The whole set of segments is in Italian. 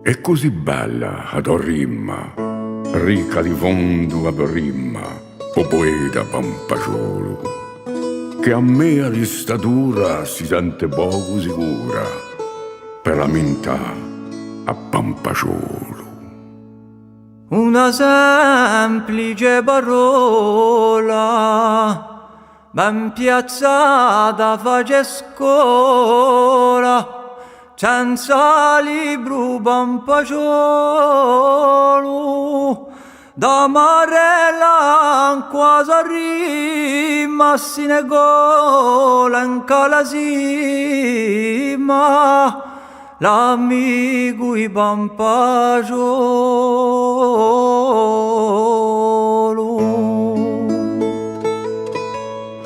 è così bella ad rimma, ricca di fondo a rimma, o poeta pampaciolo, che a me di statura si sente poco sicura per la minta a pampaciolo. Una semplice parola ben piazzata face scuola, senza libro pampaciolo, da marella quasi rima si negola in calasima, l'amico i pampaciolo.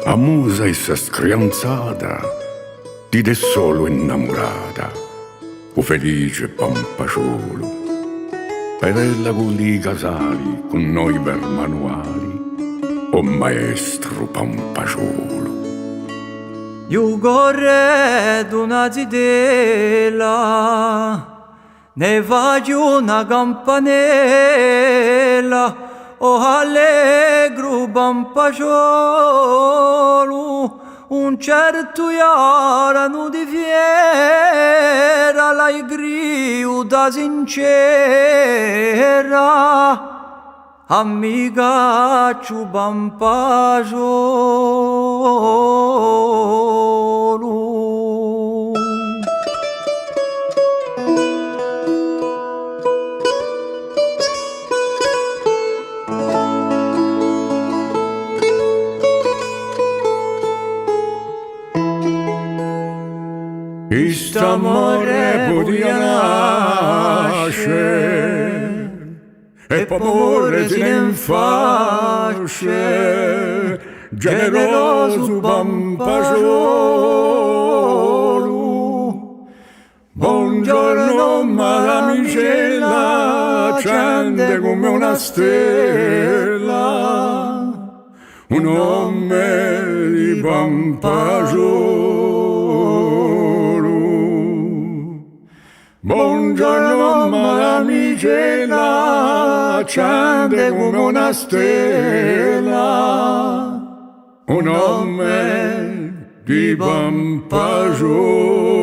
A musa essa scrianzata ti è solo innamorata, o felice pampaciolo, ed ella con i casali con noi per manuali, o maestro pampaciolo. Io corredo una zitella, ne faccio una campanella, o allegro pampaciolo, un certo iarano di fiera, l'allegria da sincera, amigaccio pampaciolo. Quest'amore podia nascere e p'amore se ne fasce, generoso pampaciolo. Buongiorno mal'amicella, accende come una stella, un nome di pampaciolo. Buongiorno mal'amicella, accende come una stella, un nome di pampaciolo.